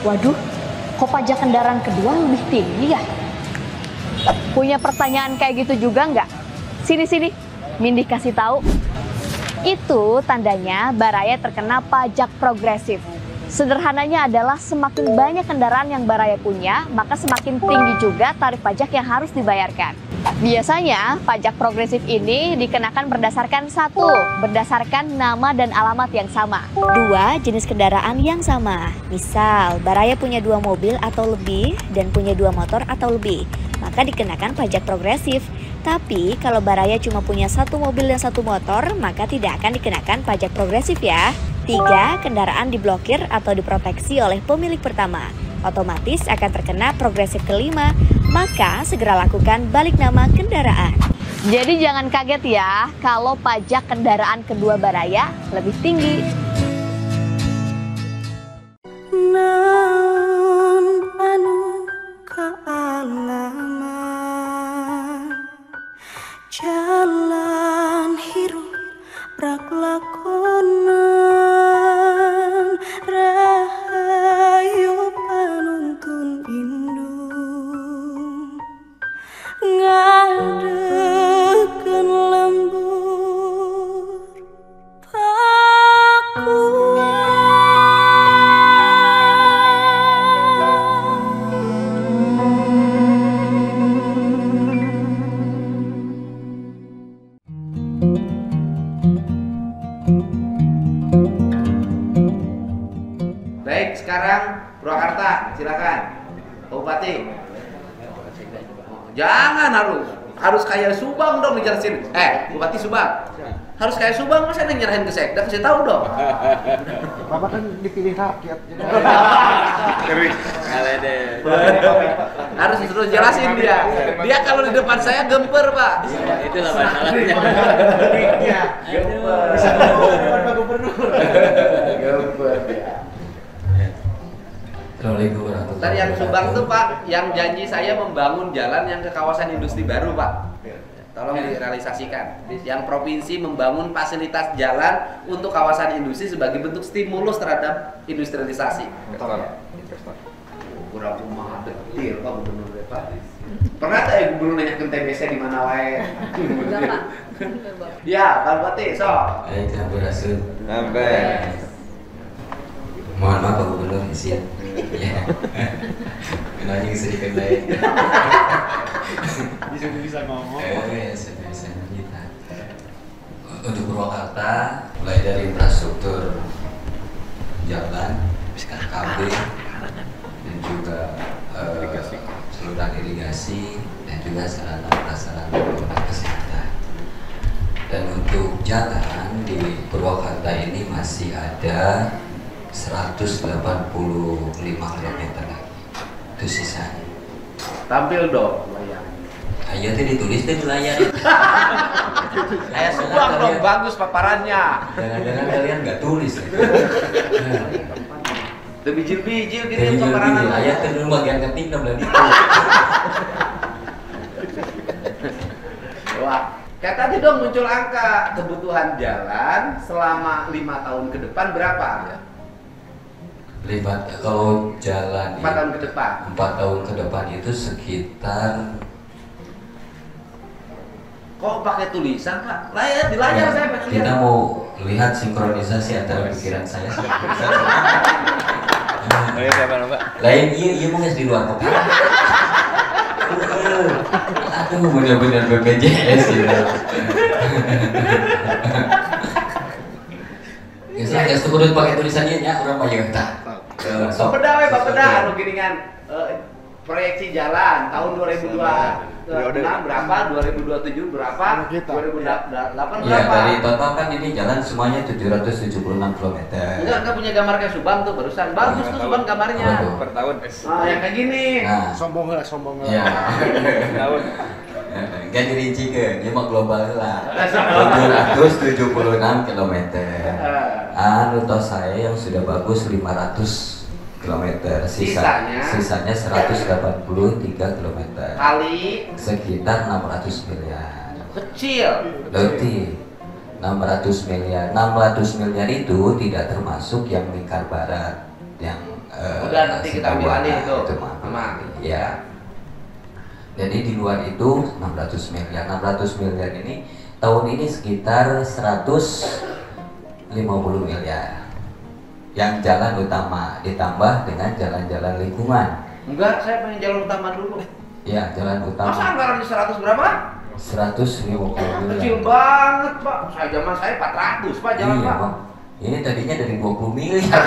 Waduh, kok pajak kendaraan kedua lebih tinggi ya? Punya pertanyaan kayak gitu juga nggak? Sini, Mindy kasih tahu. Itu tandanya Baraya terkena pajak progresif. Sederhananya adalah semakin banyak kendaraan yang Baraya punya, maka semakin tinggi juga tarif pajak yang harus dibayarkan. Biasanya, pajak progresif ini dikenakan berdasarkan berdasarkan nama dan alamat yang sama. 2, jenis kendaraan yang sama. Misal, Baraya punya 2 mobil atau lebih dan punya 2 motor atau lebih, maka dikenakan pajak progresif. Tapi, kalau Baraya cuma punya 1 mobil dan 1 motor, maka tidak akan dikenakan pajak progresif ya. 3, kendaraan diblokir atau diproteksi oleh pemilik pertama. Otomatis akan terkena progresif kelima, maka segera lakukan balik nama kendaraan. Jadi jangan kaget ya kalau pajak kendaraan kedua Baraya lebih tinggi. Naon anu kaalaman jalan hirup rak lakonan rahayu panuntun indung ngadekeun lembur Baik, sekarang Purwakarta, silakan. Pak Bupati. Jangan harus kayak Subang dong dijelasin. Bupati Subang. Harus kayak Subang, masa yang nyerahin ke sekda, kasih tahu dong. Bapak kan dipilih rakyat. Harus terus jelasin dia. Dia kalau di depan saya gemper, Pak. Itulah masalahnya. Gemper. Bisa ngomong Pak Gubernur. Gemper ya. Assalamualaikum warahmatullahi Tadi yang wabarakatuh. Subang tuh Pak, yang janji saya membangun jalan yang ke kawasan industri baru Pak. Tolong direalisasikan. Yang provinsi membangun fasilitas jalan untuk kawasan industri sebagai bentuk stimulus terhadap industrialisasi. Kurang rumah detil Pak Gubernur Pak. Pernah tak ya Gubernur nanya ke TBC di mana wae? Enggak, Pak. Ya, Pak Bupati, sok. Baik, Sampurasun. Sampai. Mohon maaf Pak Gubernur, izin. Ya. Kenanya sedikit lain. Bisa ngomong. Ya, sudah bisa kita. Untuk Purwakarta, mulai dari infrastruktur jalan, KB, dan juga saluran irigasi, dan juga sarana prasarana kesehatan. Dan untuk jalan di Purwakarta ini masih ada 185 km lagi. Itu sisanya. Tampil dong layar. Ayo tuh ditulis deh di layar. Kayak Subang dong, bagus paparannya. Jangan-jangan kalian nggak tulis. Tuh bijil-bijil Jadi gitu paparan di layar tuh dulu bagian ketik dan belum itu. Wah, kayak tadi dong muncul angka kebutuhan jalan selama 5 tahun ke depan berapa? Kalau jalan 4 tahun ke depan. 4 tahun ke depan itu sekitar. Kok pakai tulisan Pak? Layar di layar saya pengen Kita lihat. mau lihat sinkronisasi antara pikiran saya sama tulisan. Lain iya mau ngasih di luar kok. Aduh bener-bener BPJS gitu. Saya nggak setuju pakai tulisannya ya orang banyak tak. Bapeda anu giringan proyeksi jalan tahun 2026 berapa, 2027 berapa, 2008 Ya berapa? dari total kan ini jalan semuanya 776 km. Enggak punya gambar kayak Subang tuh barusan. Bagus tuh Subang gambarnya. Apa tuh? Per tahun. Nah, yang kayak gini. Nah, Sombong lah. ya. Tahun. Gak dirinci ke, ini mah global lah. 776 km. Anu toh saya yang sudah bagus 500 km. Sisanya 183 km. Kali Sekitar 600 miliar. kecil. Berarti 600 miliar. 600 miliar itu tidak termasuk yang lingkar barat. yang Udah nanti kita ambil alih itu. Aman. Ya. Jadi di luar itu 600 miliar. 600 miliar ini tahun ini sekitar 150 miliar. Yang jalan utama ditambah dengan jalan-jalan lingkungan. Enggak, saya pengen jalan utama dulu. Ya, jalan utama. Masa anggaran di 100 berapa? 150 miliar. Kecil banget, Pak. Zaman saya 400, Pak, jalan, Iya, Pak. Bang. Ini tadinya dari 20 miliar.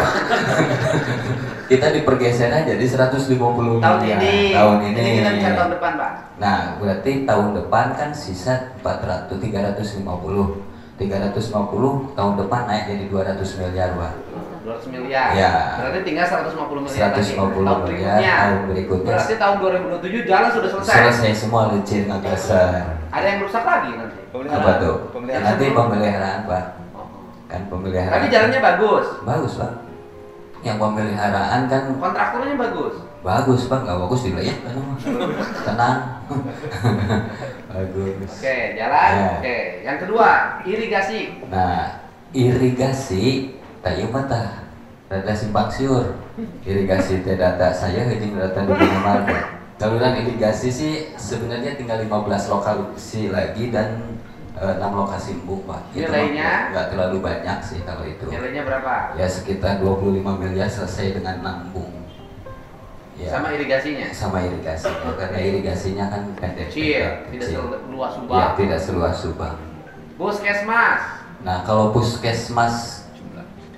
Kita dipergeser aja jadi 150 Tahun miliar. ini. Tahun ini. Ini kita bicara tahun depan, Pak. Nah, berarti tahun depan kan sisa 350. 350 tahun depan naik jadi 200 miliar, Pak. 200 miliar. Ya. Berarti tinggal 150 miliar lagi. 150 Tahun miliar berikutnya. tahun berikutnya. Berarti tahun 2027 jalan sudah selesai. Selesai semua licin ngegeser. Ada yang rusak lagi nanti. Apa tuh? Pemeliharaan. Nanti pemeliharaan, Pak. Kan pemeliharaan. Tapi jalannya bagus. Bagus, Pak. Yang pemeliharaan kan Kontraktornya bagus. bagus, Pak. Nggak bagus dilayat kan. Tenang. Bagus. Oke, jalan. Ya. Oke. Yang kedua, irigasi. Nah, irigasi tayu mata rada simpang siur. Irigasi teh data saya heuting data di mana-mana. Saluran irigasi sih sebenarnya tinggal 15 lokasi lagi dan 6 lokasi embung, Pak. Itu Nilainya? nggak terlalu banyak sih kalau itu. Nilainya berapa? Ya sekitar 25 miliar selesai dengan 6 embung. Ya. Sama irigasinya. Sama irigasinya karena irigasinya kan pendek. Kecil, tidak kecil. seluas Ya, Subang. tidak seluas Subang. Puskesmas. Nah, kalau puskesmas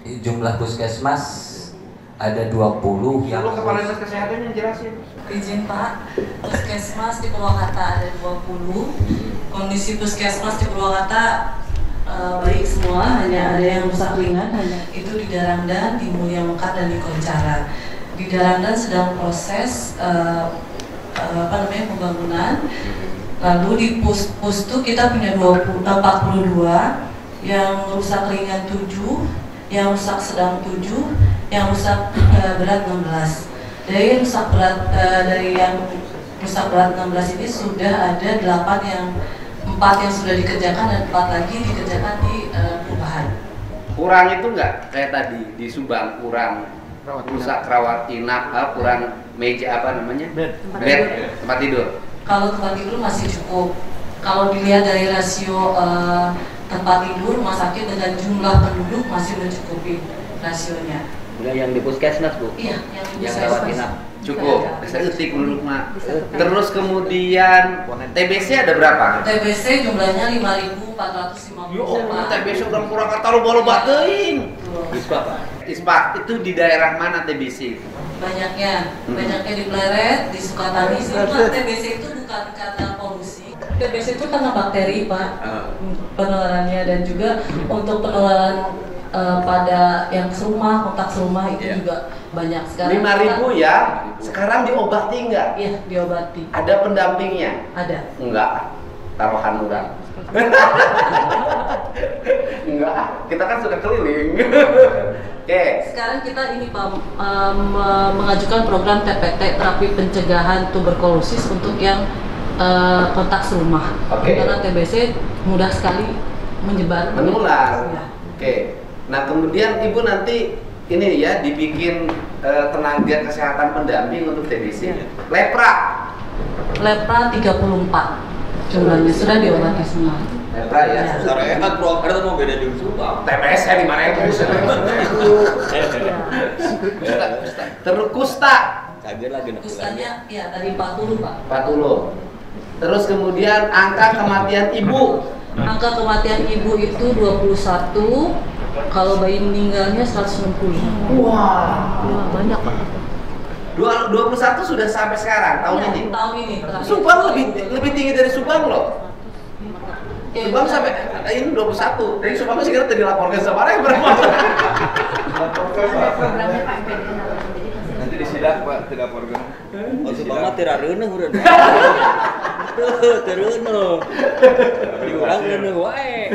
jumlah puskesmas ada 20 yang Dulu kepala dinas kesehatan yang jelasin. Izin Pak, puskesmas di Purwakarta ada 20. Kondisi puskesmas di Purwakarta baik semua, hanya ada yang rusak ringan, hanya itu di Darangdan, di Mulia Mekar dan di Koncara. Di Darangdan sedang proses pembangunan. Lalu di Pustu kita punya 42, yang rusak ringan 7, yang rusak sedang 7, yang rusak berat 16. Dari rusak berat dari yang rusak berat 16 ini sudah ada 4 yang sudah dikerjakan dan 4 lagi dikerjakan di perubahan. Kurang itu enggak kayak tadi di Subang kurang rusak rawat inap, kurang meja apa namanya? Bed, tempat tidur. Kalau tempat tidur masih cukup. Kalau dilihat dari rasio tempat tidur rumah sakit dengan jumlah penduduk masih mencukupi rasionya. Udah yang di puskesmas, Bu? Iya, Yang rawat inap cukup. Saya utik penduduk mah. Terus kemudian TBC ada berapa? TBC jumlahnya 5.450. Yo, TBC udah kurang kata lo baru batein. ISPA, Pak? ISPA itu di daerah mana TBC? Banyaknya di Pleret, di Sukatani. Cuma TBC itu bukan karena polusi. TBC itu karena bakteri, Pak, penularannya, dan juga untuk penularan pada yang serumah, kontak serumah itu juga banyak sekarang. 5.000 ya. Sekarang diobati enggak? Iya, diobati. Ada pendampingnya? Ada. Enggak. Taruhan murah. Enggak, kita kan suka keliling. Oke. Sekarang kita ini Pak mengajukan program TPT, terapi pencegahan tuberkulosis untuk yang kontak serumah. Oke. Karena TBC mudah sekali menyebar. Menular. Ya. Oke. Nah, kemudian Ibu nanti ini ya dibikin tenaga kesehatan pendamping untuk TBC. Lepra. Lepra 34 jumlahnya sudah diobati semua. Lepra ya. Ya. Secara enak, Bro. Ada mau beda di Subang. TBC 5.000. Terus kusta Cager lagi nak Kustanya ya tadi 40 Pak. 40. Terus kemudian angka kematian ibu. Angka kematian ibu itu 21, kalau bayi meninggalnya 160. Wah. Wah, banyak Pak. 21 sudah sampai sekarang tahun Ya, ini. tahun ini. terakhir. Subang lebih tinggi dari Subang loh. Ya, Subang sampai ini 21. Dari Subang masih kira dilaporkan sama orang berapa? Programnya Pak MPD. Nanti disidak, Pak, tidak program. Oh, Subang mah teu rareuneuh urang. Teu reuneuh. Diurang reuneuh wae.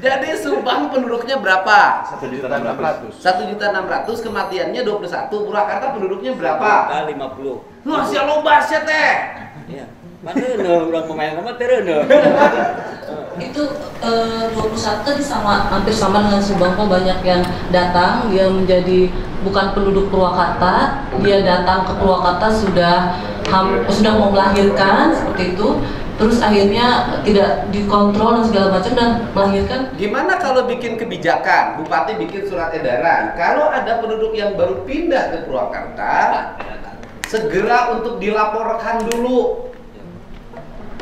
Jadi Subang penduduknya berapa? 1.600.000. 1.600.000, kematiannya 21. Purwakarta penduduknya berapa? 50. Wah, sia loba sia teh. Iya. Mana reuneuh urang pemain mah teu reuneuh. Itu 21 tadi hampir sama dengan Subang, banyak yang datang, dia menjadi bukan penduduk Purwakarta, dia datang ke Purwakarta sudah mau melahirkan seperti itu, terus akhirnya tidak dikontrol dan segala macam dan melahirkan. Gimana kalau bikin kebijakan, Bupati bikin surat edaran, kalau ada penduduk yang baru pindah ke Purwakarta, segera untuk dilaporkan dulu.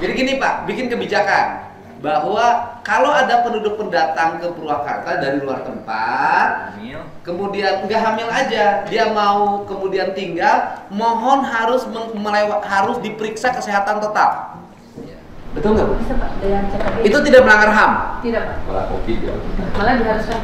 Jadi gini Pak, bikin kebijakan bahwa kalau ada penduduk pendatang ke Purwakarta dari luar tempat, kemudian nggak hamil aja, dia mau kemudian tinggal, mohon harus harus diperiksa kesehatan total. Betul nggak Bu? Bisa Pak, dengan CKP. Itu tidak melanggar HAM. Tidak Pak. Malah kopi dia. Malah diharuskan.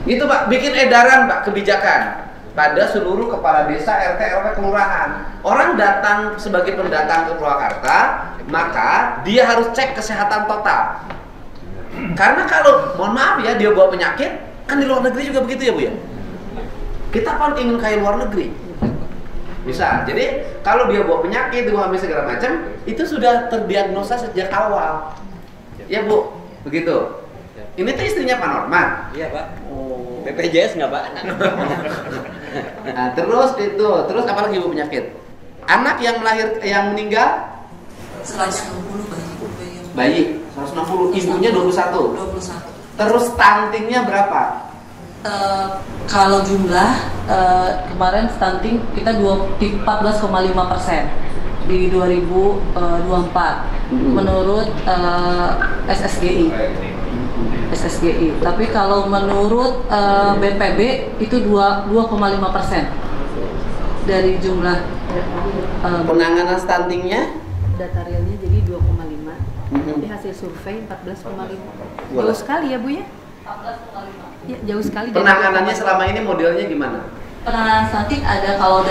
Gitu Pak, bikin edaran Pak, kebijakan pada seluruh kepala desa, RT, RW, kelurahan. Orang datang sebagai pendatang ke Purwakarta, maka dia harus cek kesehatan total. Karena kalau, mohon maaf ya, dia bawa penyakit, kan di luar negeri juga begitu ya Bu ya? Kita kan ingin kayak luar negeri. Bisa, jadi kalau dia bawa penyakit, dia hamil segala macam, itu sudah terdiagnosa sejak awal. Ya Bu, begitu. Ini tuh istrinya Pak Norman. Iya Pak. BPJS nggak Pak? Nah, terus apa lagi Bu penyakit? Anak yang meninggal 160 bayi 160, ibunya 21. 21. Terus stuntingnya berapa? Kalau jumlah kemarin stunting kita 14,5% di 2024 menurut SSGI. Tapi kalau menurut BPB itu 2,5% dari jumlah penanganan stuntingnya. Data realnya jadi 2,5. Tapi hasil survei 14,5. Jauh sekali ya Bu ya? 14,5. Ya, jauh sekali. dari Penanganannya 2,5. selama ini modelnya gimana? Penanganan stunting ada kalau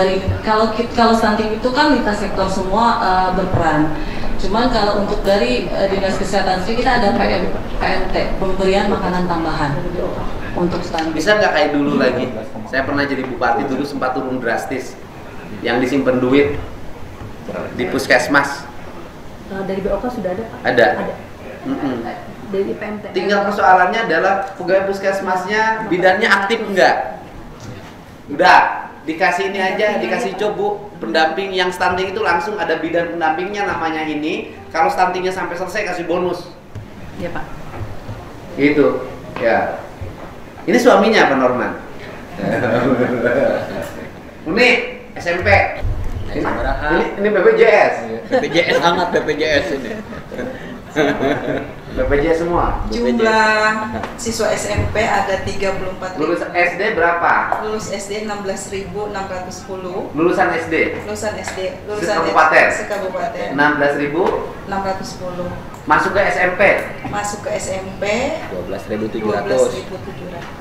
stunting itu kan lintas sektor semua berperan. Cuman kalau untuk dari Dinas Kesehatan Sri kita ada PMT, pemberian makanan tambahan untuk stunting. Bisa nggak kayak dulu lagi? Saya pernah jadi bupati dulu, sempat turun drastis. Yang disimpan duit di puskesmas. Dari BOK sudah ada Pak? Ada. Dari PMT. Tinggal persoalannya adalah pegawai puskesmasnya bidannya aktif enggak? Udah, dikasih ini aja, dikasih coba pendamping yang stunting itu langsung ada bidan pendampingnya namanya ini. Kalau stuntingnya sampai selesai kasih bonus. Iya Pak. Gitu. Ya. Ini suaminya Pak Norman. Ini SMP. Ini BPJS. BPJS hangat BPJS ini. BPJS semua. Jumlah siswa SMP ada 34.000. Lulus SD berapa? Lulus SD 16.610. Lulusan SD. Lulusan SD. Sekabupaten. Sekabupaten. 16.000. Masuk ke SMP. Masuk ke SMP 12.700.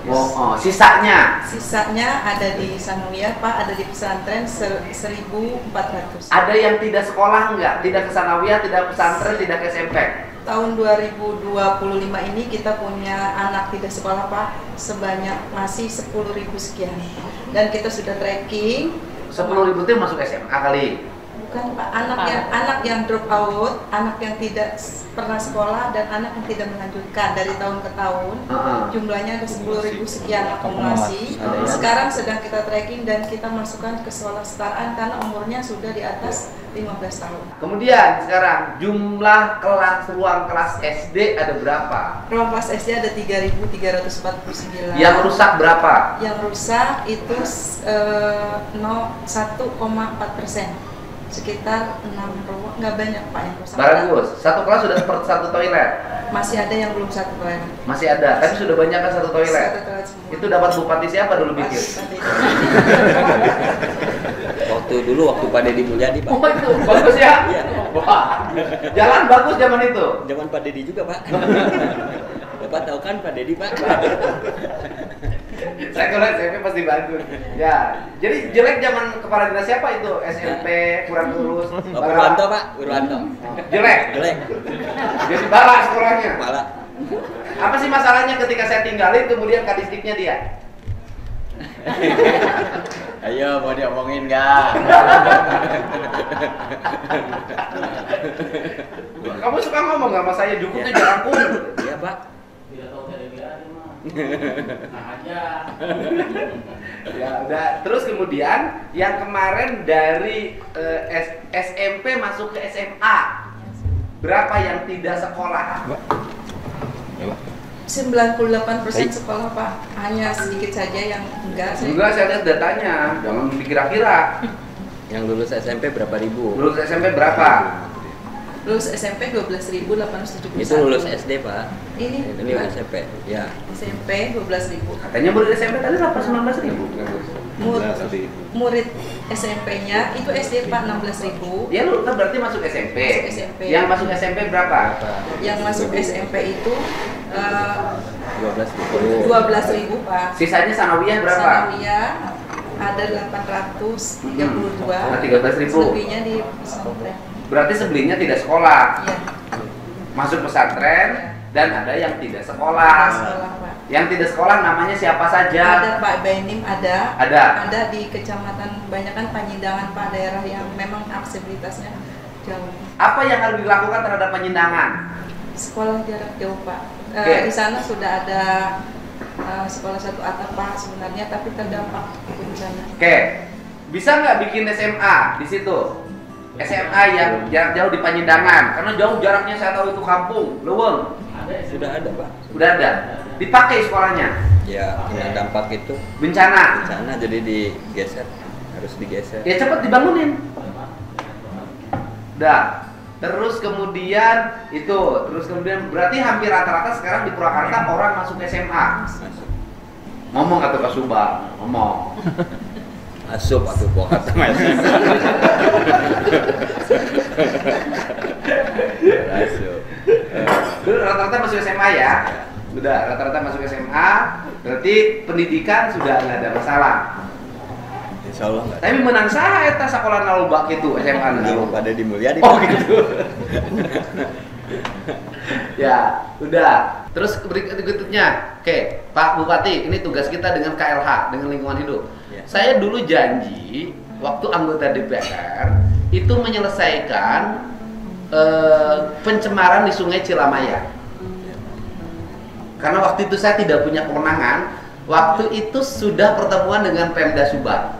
12.700. Oh, sisanya. Sisanya ada di Sanawiyah Pak, ada di pesantren 1.400. Ada yang tidak sekolah enggak? Tidak ke Sanawiyah, tidak pesantren, tidak ke SMP. Tahun 2025 ini kita punya anak tidak sekolah Pak sebanyak masih 10.000 sekian. Dan kita sudah tracking 10.000 itu masuk SMA kali. Bukan Pak, anak yang drop out, anak yang tidak pernah sekolah dan anak yang tidak melanjutkan dari tahun ke tahun. Jumlahnya ada 10.000 sekian akumulasi. Sekarang sedang kita tracking dan kita masukkan ke sekolah kesetaraan karena umurnya sudah di atas 15 tahun. Kemudian sekarang jumlah ruang kelas SD ada berapa? Ruang kelas SD ada 3.349. Yang rusak berapa? Yang rusak itu 1,4%. Sekitar 6 ruang, nggak banyak Pak yang rusak. Bagus, satu kelas sudah seperti satu toilet. Masih ada yang belum satu toilet. Masih ada, tapi sudah banyak kan satu toilet. Satu toilet semua. Itu dapat bupati siapa dulu bikin? Waktu Pak Deddy Mulyadi Pak. Oh itu bagus ya. Wah, jalan bagus zaman itu. Zaman Pak Deddy juga Pak. Bapak tahu kan Pak Deddy Pak? Saya kalau SMP pasti bagus. Ya, jadi jelek zaman kepala dinas siapa itu? SMP kurang lulus. Pak Wirwanto Pak, Wirwanto. Jelek. Jelek. Jadi balak sekolahnya. Balak. Apa sih masalahnya ketika saya tinggalin kemudian kadisdiknya dia? Ayo mau diomongin nggak? Kamu suka ngomong nggak sama saya, Juku tuh jarangku. Iya Pak. Ya udah. Terus kemudian yang kemarin dari SMP masuk ke SMA, berapa yang tidak sekolah? 98% sekolah Pak, hanya sedikit saja yang enggak. Enggak, saya lihat datanya, jangan dikira-kira. Yang lulus SMP berapa ribu? Lulus SMP berapa? Lulus SMP 12.871. Itu lulus SD Pak. Ini lulus SMP. Ya. SMP 12.000. Katanya murid SMP tadi 19.000. Murid SMP-nya itu SD Pak 16.000. Ya lu kan berarti masuk SMP. Masuk SMP. Yang masuk SMP berapa? Yang masuk SMP itu 12.000. 12.000 Pak. Sisanya sanawiyah berapa? Sanawiyah ada 832. Nah, 13.000. Selebihnya di pesantren. Berarti sebelumnya tidak sekolah. Iya. Masuk pesantren dan ada yang tidak sekolah. Sekolah Pak. Yang tidak sekolah namanya siapa saja? Ada Pak Benim, ada. Ada. Ada di kecamatan, kebanyakan Panyidangan Pak, daerah yang memang aksesibilitasnya jauh. Apa yang harus dilakukan terhadap penyindangan? Sekolah jarak jauh Pak. Oke. Di sana sudah ada sekolah satu atap Pak sebenarnya, tapi terdampak bencana. Oke, bisa nggak bikin SMA di situ? SMA yang jarak jauh di Panyidangan, karena jauh jaraknya saya tahu itu kampung, Leweng. Sudah ada Pak. Udah ada. Dipakai sekolahnya. Ya, kena dampak itu Bencana. bencana jadi digeser, harus digeser. Ya cepet dibangunin. Dah. Terus kemudian berarti hampir rata-rata sekarang di Purwakarta orang masuk SMA. Masuk. Ngomong atau Pak Subang? Ngomong. Asup atau Purwakarta masuk. Asup. Dulu rata-rata masuk SMA ya. Sudah rata-rata masuk SMA, berarti pendidikan sudah nggak ada masalah. Insya Allah nggak. Tapi menang saha eta sekolah nalobak itu SMA Kalau pada di Mulyadi. Oh gitu. Ya, udah. Terus berikutnya, oke, Pak Bupati, ini tugas kita dengan KLH, dengan lingkungan hidup. Ya. Saya dulu janji waktu anggota DPR itu menyelesaikan pencemaran di Sungai Cilamaya. Karena waktu itu saya tidak punya kewenangan. Waktu itu sudah pertemuan dengan Pemda Subang,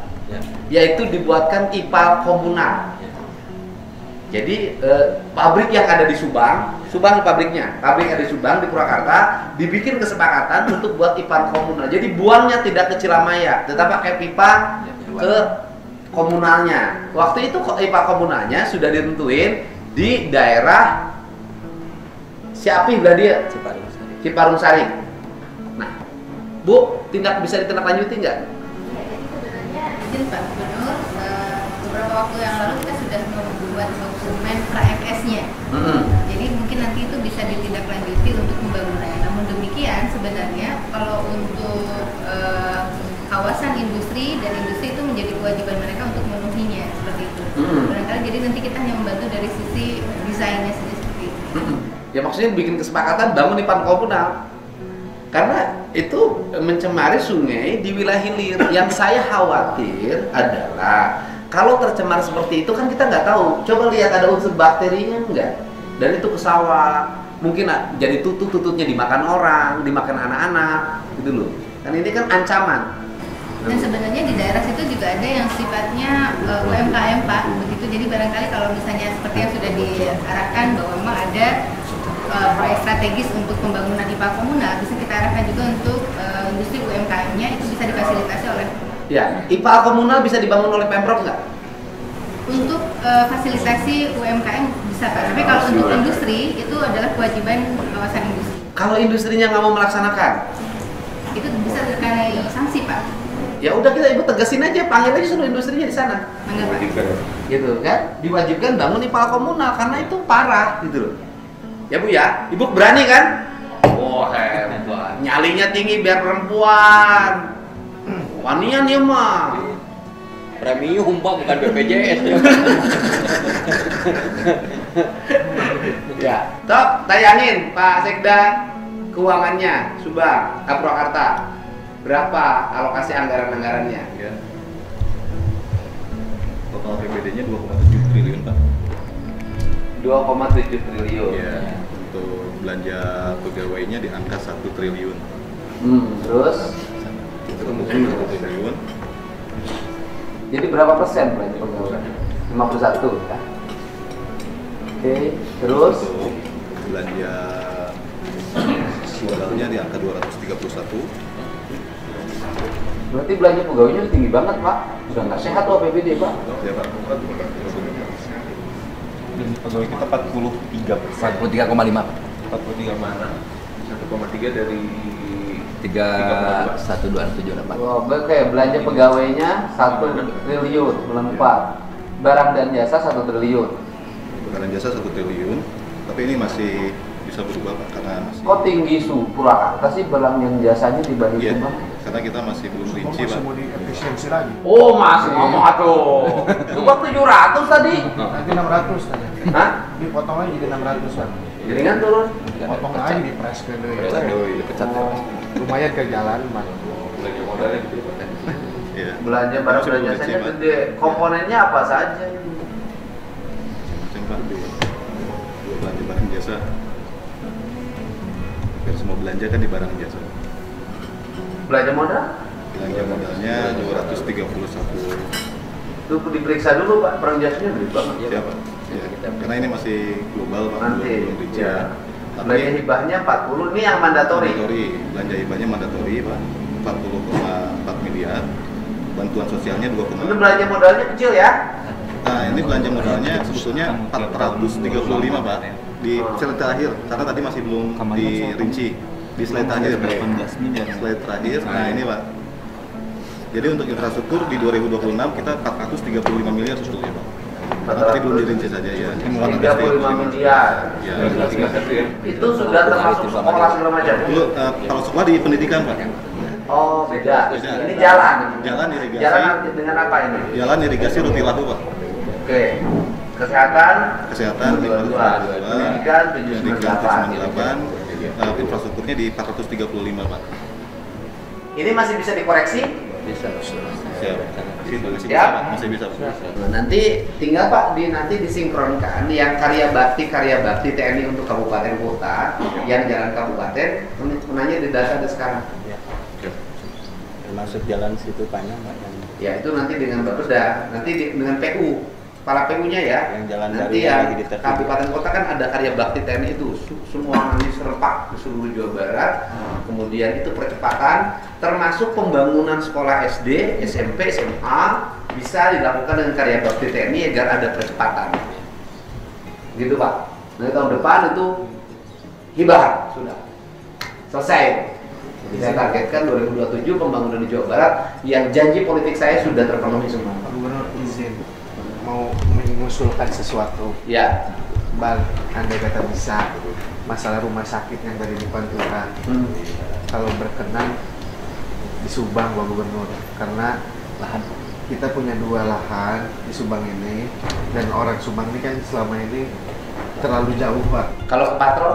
yaitu dibuatkan IPAL komunal. Jadi pabrik yang ada di Subang pabriknya, pabrik yang ada di Subang di Purwakarta dibikin kesepakatan untuk buat IPAL komunal. Jadi buangnya tidak ke Cilamaya, tetapi pakai pipa ke komunalnya. Waktu itu IPAL komunalnya sudah ditentuin di daerah Siapih belah dia, Ciparung Sari. Nah, Bu, bisa ditindaklanjuti nggak? Sebenarnya izin Pak Gubernur, beberapa waktu yang lalu kita sudah membuat dokumen pra-MS-nya. Jadi mungkin nanti itu bisa ditindaklanjuti untuk pembangunan. Namun demikian sebenarnya kalau untuk kawasan industri dan industri itu menjadi kewajiban mereka untuk memenuhinya seperti itu. Barangkali jadi nanti kita hanya membantu dari sisi desainnya saja seperti itu. Ya maksudnya bikin kesepakatan bangun IPAL komunal. Karena itu mencemari sungai di wilayah hilir. Yang saya khawatir adalah kalau tercemar seperti itu kan kita nggak tahu. Coba lihat ada unsur bakterinya enggak? Dan itu ke sawah. Mungkin jadi tututnya dimakan orang, dimakan anak-anak, gitu loh. Kan ini kan ancaman. Dan sebenarnya di daerah situ juga ada yang sifatnya UMKM Pak, begitu. Jadi barangkali kalau misalnya seperti yang sudah diarahkan bahwa memang ada proyek strategis untuk pembangunan IPA komunal, bisa kita arahkan juga untuk industri UMKM-nya itu bisa difasilitasi oleh. Ya, IPA komunal bisa dibangun oleh Pemprov nggak? Untuk fasilitasi UMKM bisa Pak, tapi kalau untuk industri itu adalah kewajiban kawasan industri. Kalau industrinya nggak mau melaksanakan? Itu bisa terkena sanksi Pak. Ya udah kita ibu tegasin aja, panggil aja seluruh industrinya di sana. Gitu kan? Diwajibkan bangun IPA komunal karena itu parah gitu loh. Ya Bu ya, Ibu berani kan? Wah hebat, nyalinya tinggi biar perempuan. Wanian ya mah. Premium Pak, bukan BPJS ya. Ya, top tayangin Pak Sekda keuangannya Subang, Purwakarta. Berapa alokasi anggaran-anggarannya? Total APBD-nya 2,7 triliun Pak. 2,7 triliun. Ya, untuk belanja pegawainya di angka 1 triliun. Terus? Itu untuk 1 triliun. Jadi berapa persen belanja pegawai? 51 ya. Oke, terus? Untuk belanja modalnya di angka 231. Berarti belanja pegawainya tinggi banget Pak. Udah nggak sehat tuh APBD Pak. Ya Pak. Pegawai kita 43%. 43,5 Pak. 43 mana? 1,3 dari 31278. Oh, kayak belanja pegawainya 1 triliun, belum 4. Barang dan jasa 1 triliun. Barang dan jasa 1 triliun. Tapi ini masih bisa berubah Pak karena masih. Kok tinggi Purwakarta sih barang yang jasanya dibanding Iya, Subang? karena kita masih belum rinci Pak. Mau diefisiensi lagi. Oh, masih ngomong atuh. Subang 700 tadi. Nanti 600 tadi. Hah? Dipotong lagi jadi 600 kan. Jaringan turun. Potong lagi di press ke Dipecat ya Mas. lumayan ke jalan Mas. Belanja modalnya gitu Pak. Iya. Belanja barang Masih dan belum jasanya rinci, Pak. gede. Komponennya apa saja? Macam Pak, belanja barang jasa. Hampir semua belanja kan di barang jasa. Belanja modal? Belanja modalnya 231. Itu diperiksa dulu Pak, barang jasanya gede banget. Siapa? Ya, karena ini masih global Pak, Nanti, belum rinci. ya. Tapi Belanja hibahnya 40, ini yang mandatori. Belanja hibahnya mandatori Pak, 40,4 miliar. Bantuan sosialnya 2,5. Itu belanja modalnya kecil ya? Nah, ini belanja modalnya sebetulnya 435 Pak di slide terakhir, karena tadi masih belum dirinci di slide terakhir. Slide terakhir, nah ini Pak. Jadi untuk infrastruktur di 2026 kita 435 miliar sebetulnya Pak. Karena tadi belum dirinci saja ya. 35 miliar. Ya, Itu sudah termasuk sekolah segala macam? Dulu, kalau sekolah di pendidikan Pak. Oh, beda. Beda. Ini jalan. Jalan irigasi. Jalan dengan apa ini? Jalan irigasi Rutilahu Pak. Oke. Kesehatan? Kesehatan 522, Pendidikan 798. Infrastrukturnya di 435 Pak. Ini masih bisa dikoreksi? Bisa. Siap. Masih Siap? Pak. Masih bisa Pak. Nah, nanti tinggal Pak nanti disinkronkan yang karya bakti TNI untuk kabupaten kota, yang jalan kabupaten, menanya di data ada sekarang. Termasuk jalan situ panjang Pak yang Ya itu nanti dengan Bapeda, nanti dengan PU, kepala PU-nya ya. Yang jalan nanti baru yang lagi ditertib. kabupaten kota kan ada karya bakti TNI itu, semua nanti serempak di seluruh Jawa Barat. Kemudian itu percepatan, termasuk pembangunan sekolah SD, SMP, SMA bisa dilakukan dengan karya bakti TNI agar ada percepatan. Gitu Pak. Nanti tahun depan itu hibah sudah selesai. Saya targetkan 2027 pembangunan di Jawa Barat yang janji politik saya sudah terpenuhi semua. Pak Gubernur izin mau mengusulkan sesuatu. Ya. Bang, andai kata bisa masalah rumah sakit yang dari di Pantura, kalau berkenan di Subang Pak Gubernur, karena lahan kita punya 2 lahan di Subang ini dan orang Subang ini kan selama ini terlalu jauh Pak. Kalau ke Patrol?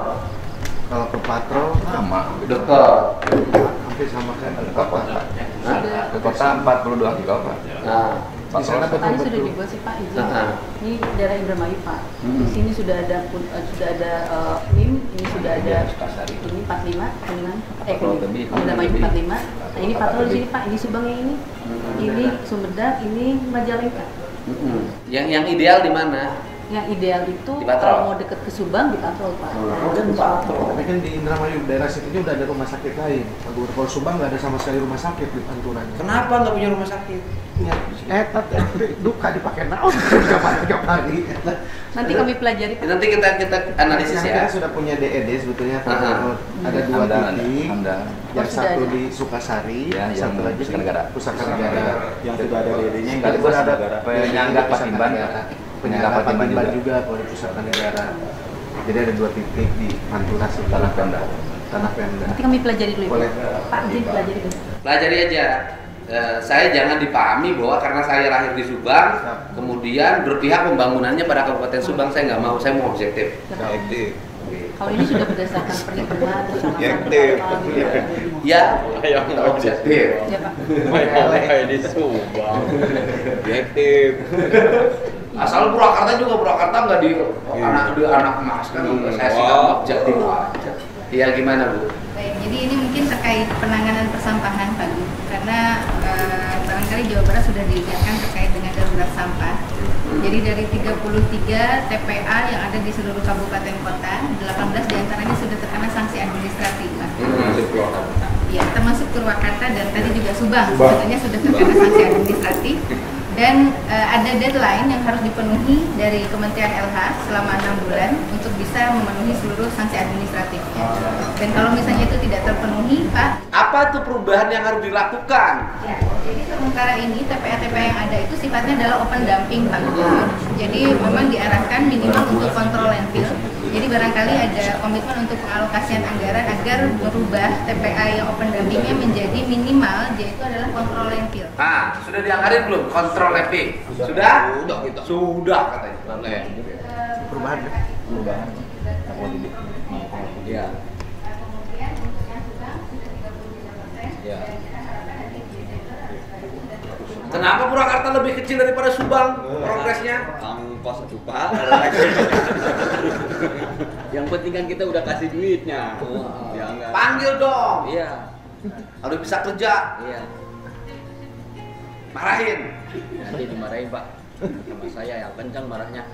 Kalau ke Patrol Sama. Dekat. hampir sama kayak ke kota. Ke kota 42 kilo Pak. Nah, Di sana Petani sudah betul-betul dibuat sih Pak izin. Nah. Ini daerah Indramayu Pak. Di sini sudah ada NIM, ini sudah ada ini 45 dengan Indramayu 45. Nah, ini patrol di sini Pak, ini Subang yang ini. Ini Sumedang, ini Majalengka. Yang ideal di mana? Yang ideal itu Dipatrol. kalau mau deket ke Subang dipatrol Pak. Tapi kan di Indramayu daerah situnya udah ada rumah sakit lain. Kalau Subang nggak ada sama sekali rumah sakit di Panturanya. Kenapa nggak punya rumah sakit? Ya, duka dipakai naon tiap hari. Nanti kami pelajari Pak. Nanti kita analisis Yang ya. kita sudah punya DED sebetulnya Pak. Aha. Ada 2 titik. Yang Oh, sudah satu ada. di Sukasari, Ya, yang satu lagi di Pusaka Pusaka Negara. yang sudah ada DD-nya Kita juga ada penyangga Patimban. Penyangga Patimban juga kalau di Pusaka Negara. Jadi ada 2 titik di Pantura Tanah Pemda. Tanah Pemda. Nanti kami pelajari dulu Boleh. Pak. Izin pelajari dulu. Pelajari aja. Saya jangan dipahami bahwa karena saya lahir di Subang, kemudian berpihak pembangunannya pada Kabupaten Subang. Saya nggak mau, saya mau objektif. Kalau ini sudah berdasarkan perhitungan, Objektif. Ya, Yang objektif. Ya Pak. kayak di Subang. Objektif. Asal Purwakarta juga Purwakarta nggak di anak emas kan saya sih nggak objektif aja. Iya gimana Bu? Baik, jadi ini mungkin terkait penanganan persampahan Pak Gu. Karena barangkali Jawa Barat sudah diingatkan terkait dengan darurat sampah. Jadi dari 33 TPA yang ada di seluruh kabupaten kota, 18 diantaranya sudah terkena sanksi administratif Pak. Ya, termasuk Purwakarta dan tadi juga Subang sebenarnya sudah terkena sanksi administratif. Dan ada deadline yang harus dipenuhi dari Kementerian LH selama 6 bulan untuk bisa memenuhi seluruh sanksi administratifnya. Dan kalau misalnya itu tidak terpenuhi, Pak, apa tuh perubahan yang harus dilakukan? ya, jadi sementara ini TPA-TPA yang ada itu sifatnya adalah open dumping, Pak Gubernur. Jadi memang diarahkan minimal untuk kontrol landfill. Jadi barangkali ada komitmen untuk pengalokasian anggaran agar merubah TPA yang open dumpingnya menjadi minimal, yaitu adalah kontrol landfill. Ah, sudah dianggarin belum kontrol landfill? Sudah? Sudah katanya. Perubahan ya? Perubahan. Iya. Iya. Kenapa Purwakarta lebih kecil daripada Subang progresnya? Angkos itu Pak. Yang penting kan kita udah kasih duitnya. Ya enggak. Panggil dong. Iya. Harus bisa kerja. Iya. Marahin. Nanti dimarahin Pak. Sama saya yang kencang marahnya.